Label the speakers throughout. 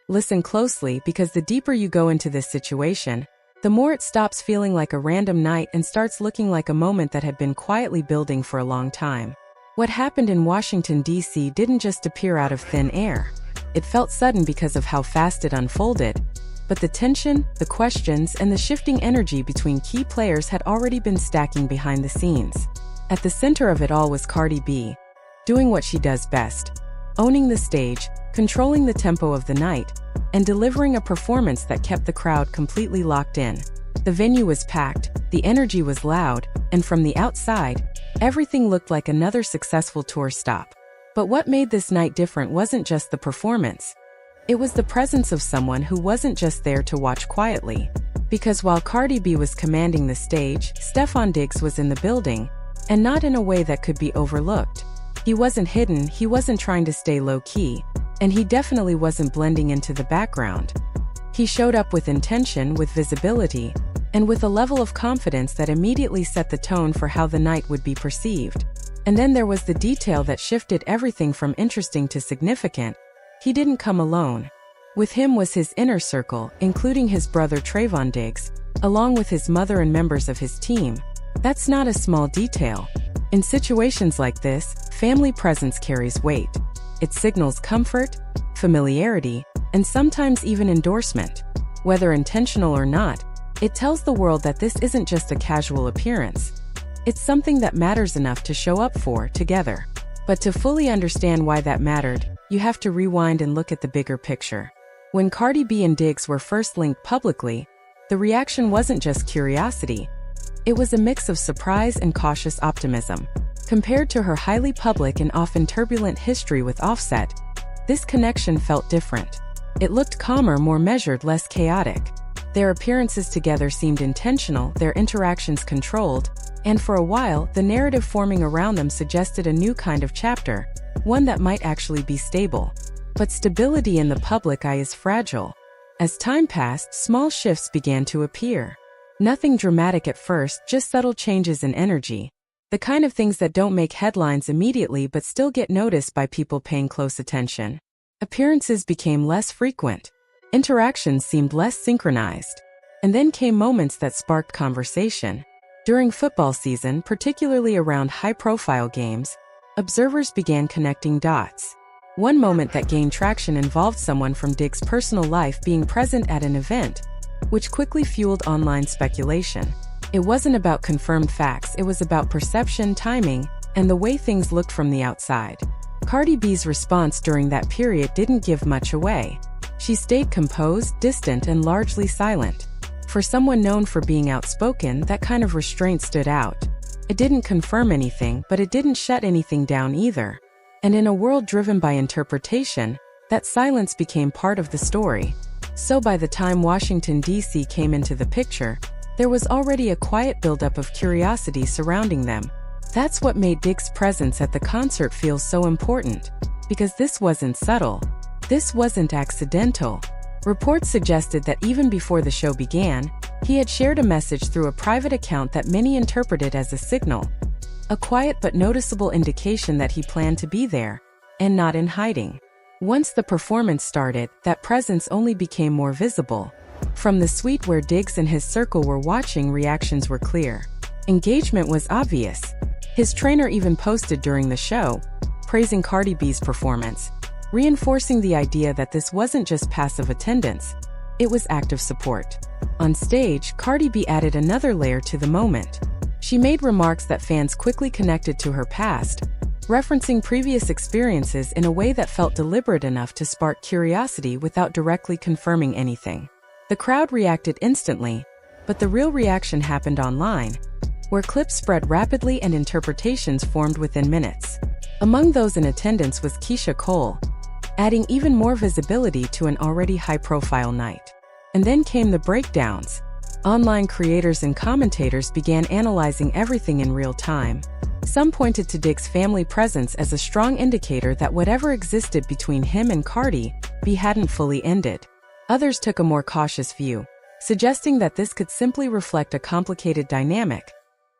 Speaker 1: Listen closely because the deeper you go into this situation, the more it stops feeling like a random night and starts looking like a moment that had been quietly building for a long time. What happened in Washington, D.C. didn't just appear out of thin air. It felt sudden because of how fast it unfolded, but the tension, the questions, and the shifting energy between key players had already been stacking behind the scenes. At the center of it all was Cardi B, doing what she does best, owning the stage, controlling the tempo of the night, and delivering a performance that kept the crowd completely locked in. The venue was packed, the energy was loud, and from the outside, everything looked like another successful tour stop. But what made this night different wasn't just the performance. It was the presence of someone who wasn't just there to watch quietly. Because while Cardi B was commanding the stage, Stefon Diggs was in the building, and not in a way that could be overlooked. He wasn't hidden, he wasn't trying to stay low-key, and he definitely wasn't blending into the background. He showed up with intention, with visibility, and with a level of confidence that immediately set the tone for how the night would be perceived. And then there was the detail that shifted everything from interesting to significant. He didn't come alone. With him was his inner circle, including his brother Stefon Diggs, along with his mother and members of his team. That's not a small detail. In situations like this, family presence carries weight. It signals comfort, familiarity, and sometimes even endorsement. Whether intentional or not, it tells the world that this isn't just a casual appearance. It's something that matters enough to show up for together. But to fully understand why that mattered, you have to rewind and look at the bigger picture. When Cardi B and Diggs were first linked publicly, the reaction wasn't just curiosity. It was a mix of surprise and cautious optimism. Compared to her highly public and often turbulent history with Offset, this connection felt different. It looked calmer, more measured, less chaotic. Their appearances together seemed intentional, their interactions controlled, and for a while, the narrative forming around them suggested a new kind of chapter, one that might actually be stable. But stability in the public eye is fragile. As time passed, small shifts began to appear. Nothing dramatic at first, just subtle changes in energy. The kind of things that don't make headlines immediately but still get noticed by people paying close attention. Appearances became less frequent. Interactions seemed less synchronized. And then came moments that sparked conversation. During football season, particularly around high-profile games, observers began connecting dots. One moment that gained traction involved someone from Diggs' personal life being present at an event, which quickly fueled online speculation. It wasn't about confirmed facts, it was about perception, timing, and the way things looked from the outside. Cardi B's response during that period didn't give much away. She stayed composed, distant, and largely silent. For someone known for being outspoken, that kind of restraint stood out. It didn't confirm anything, but it didn't shut anything down either. And in a world driven by interpretation, that silence became part of the story. So by the time Washington, D.C. came into the picture, there was already a quiet buildup of curiosity surrounding them. That's what made Diggs' presence at the concert feel so important. Because this wasn't subtle. This wasn't accidental. Reports suggested that even before the show began, he had shared a message through a private account that many interpreted as a signal. A quiet but noticeable indication that he planned to be there, and not in hiding. Once the performance started, that presence only became more visible. From the suite where Diggs and his circle were watching, reactions were clear. Engagement was obvious. His trainer even posted during the show, praising Cardi B's performance, reinforcing the idea that this wasn't just passive attendance, it was active support. On stage, Cardi B added another layer to the moment. She made remarks that fans quickly connected to her past, referencing previous experiences in a way that felt deliberate enough to spark curiosity without directly confirming anything. The crowd reacted instantly, but the real reaction happened online, where clips spread rapidly and interpretations formed within minutes. Among those in attendance was Keisha Cole, adding even more visibility to an already high-profile night. And then came the breakdowns. Online creators and commentators began analyzing everything in real time. Some pointed to Diggs' family presence as a strong indicator that whatever existed between him and Cardi B hadn't fully ended. Others took a more cautious view, suggesting that this could simply reflect a complicated dynamic,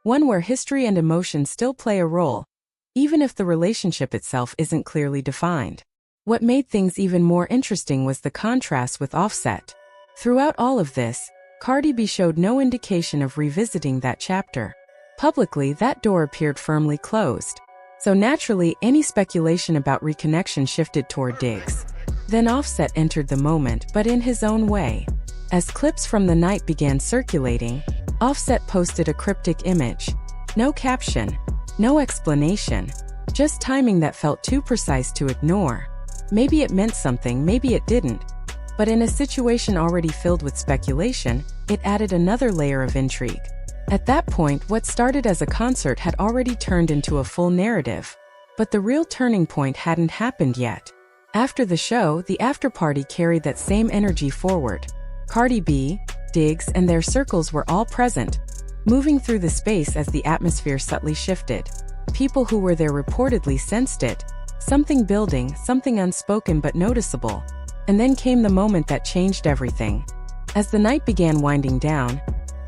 Speaker 1: one where history and emotion still play a role, even if the relationship itself isn't clearly defined. What made things even more interesting was the contrast with Offset. Throughout all of this, Cardi B showed no indication of revisiting that chapter. Publicly, that door appeared firmly closed. So naturally, any speculation about reconnection shifted toward Diggs. Then Offset entered the moment, but in his own way. As clips from the night began circulating, Offset posted a cryptic image. No caption, no explanation, just timing that felt too precise to ignore. Maybe it meant something, maybe it didn't. But in a situation already filled with speculation, it added another layer of intrigue. At that point, what started as a concert had already turned into a full narrative. But the real turning point hadn't happened yet. After the show, the after-party carried that same energy forward. Cardi B, Diggs, and their circles were all present, moving through the space as the atmosphere subtly shifted. People who were there reportedly sensed it. Something building, something unspoken but noticeable. And then came the moment that changed everything. As the night began winding down,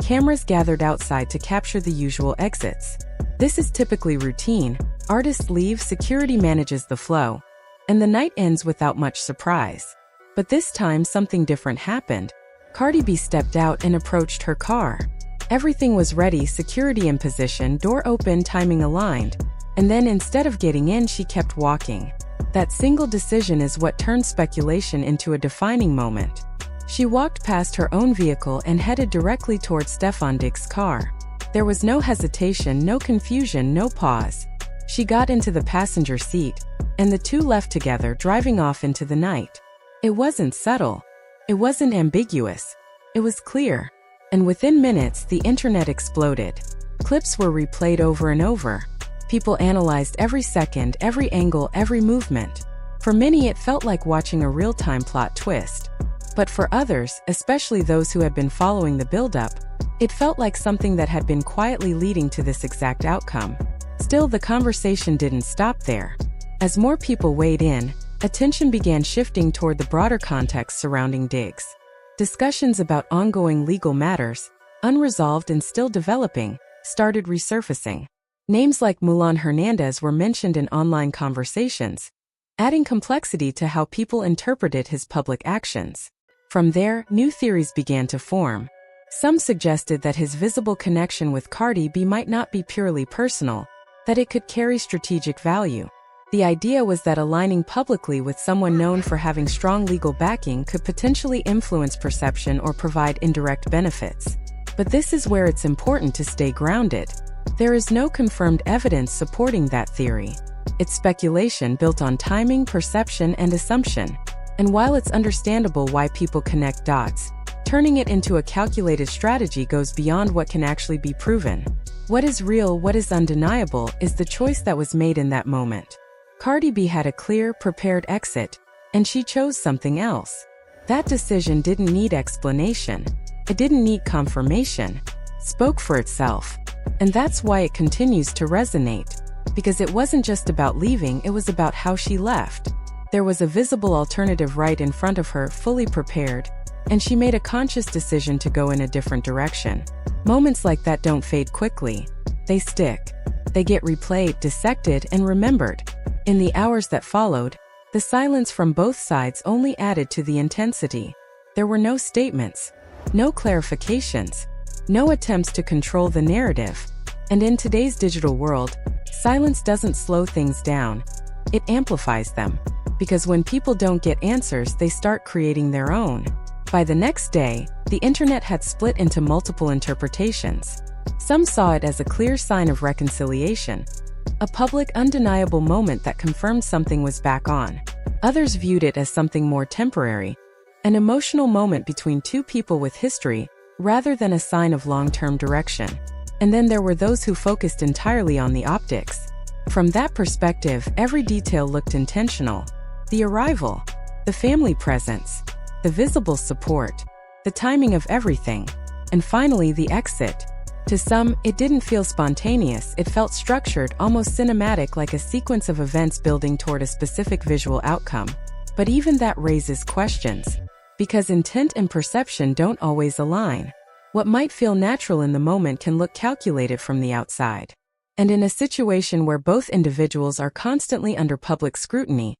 Speaker 1: cameras gathered outside to capture the usual exits. This is typically routine. Artists leave, security manages the flow, and the night ends without much surprise. But this time something different happened. Cardi B stepped out and approached her car. Everything was ready, security in position, door open, timing aligned. And then instead of getting in, she kept walking. That single decision is what turned speculation into a defining moment. She walked past her own vehicle and headed directly towards Stefon Diggs' car. There was no hesitation, no confusion, no pause. She got into the passenger seat, and the two left together, driving off into the night. It wasn't subtle. It wasn't ambiguous. It was clear. And within minutes, the internet exploded. Clips were replayed over and over. People analyzed every second, every angle, every movement. For many, it felt like watching a real-time plot twist. But for others, especially those who had been following the build-up, it felt like something that had been quietly leading to this exact outcome. Still, the conversation didn't stop there. As more people weighed in, attention began shifting toward the broader context surrounding Diggs. Discussions about ongoing legal matters, unresolved and still developing, started resurfacing. Names like Mulan Hernandez were mentioned in online conversations, adding complexity to how people interpreted his public actions. From there, new theories began to form. Some suggested that his visible connection with Cardi B might not be purely personal, that it could carry strategic value. The idea was that aligning publicly with someone known for having strong legal backing could potentially influence perception or provide indirect benefits. But this is where it's important to stay grounded. There is no confirmed evidence supporting that theory. It's speculation built on timing, perception, and assumption. And while it's understandable why people connect dots, turning it into a calculated strategy goes beyond what can actually be proven. What is real, what is undeniable, is the choice that was made in that moment. Cardi B had a clear, prepared exit, and she chose something else. That decision didn't need explanation. It didn't need confirmation. It spoke for itself. And that's why it continues to resonate. Because it wasn't just about leaving, it was about how she left. There was a visible alternative right in front of her, fully prepared, and she made a conscious decision to go in a different direction. Moments like that don't fade quickly. They stick. They get replayed, dissected, and remembered. In the hours that followed, the silence from both sides only added to the intensity. There were no statements, no clarifications, no attempts to control the narrative. And in today's digital world, silence doesn't slow things down. It amplifies them. Because when people don't get answers, they start creating their own. By the next day, the internet had split into multiple interpretations. Some saw it as a clear sign of reconciliation, a public, undeniable moment that confirmed something was back on. Others viewed it as something more temporary, an emotional moment between two people with history, rather than a sign of long-term direction. And then there were those who focused entirely on the optics. From that perspective, every detail looked intentional. The arrival, the family presence, the visible support, the timing of everything, and finally the exit. To some, it didn't feel spontaneous, it felt structured, almost cinematic, like a sequence of events building toward a specific visual outcome. But even that raises questions. Because intent and perception don't always align. What might feel natural in the moment can look calculated from the outside. And in a situation where both individuals are constantly under public scrutiny,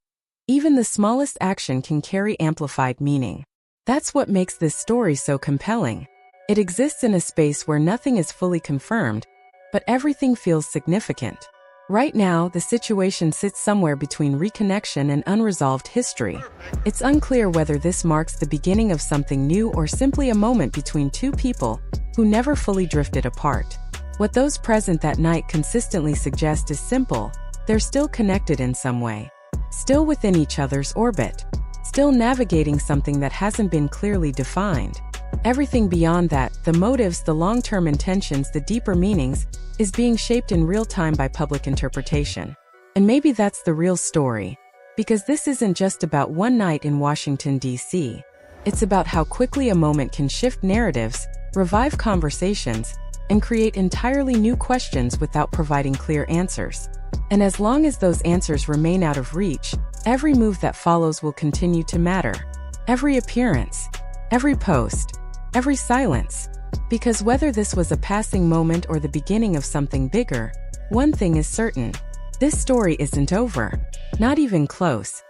Speaker 1: Even the smallest action can carry amplified meaning. That's what makes this story so compelling. It exists in a space where nothing is fully confirmed, but everything feels significant. Right now, the situation sits somewhere between reconnection and unresolved history. It's unclear whether this marks the beginning of something new or simply a moment between two people who never fully drifted apart. What those present that night consistently suggest is simple: they're still connected in some way, still within each other's orbit, still navigating something that hasn't been clearly defined. Everything beyond that, the motives, the long-term intentions, the deeper meanings, is being shaped in real time by public interpretation. And maybe that's the real story, because this isn't just about one night in Washington, D.C. It's about how quickly a moment can shift narratives, revive conversations, and create entirely new questions without providing clear answers. And as long as those answers remain out of reach, every move that follows will continue to matter. Every appearance, every post, every silence. Because whether this was a passing moment or the beginning of something bigger, one thing is certain: this story isn't over. Not even close.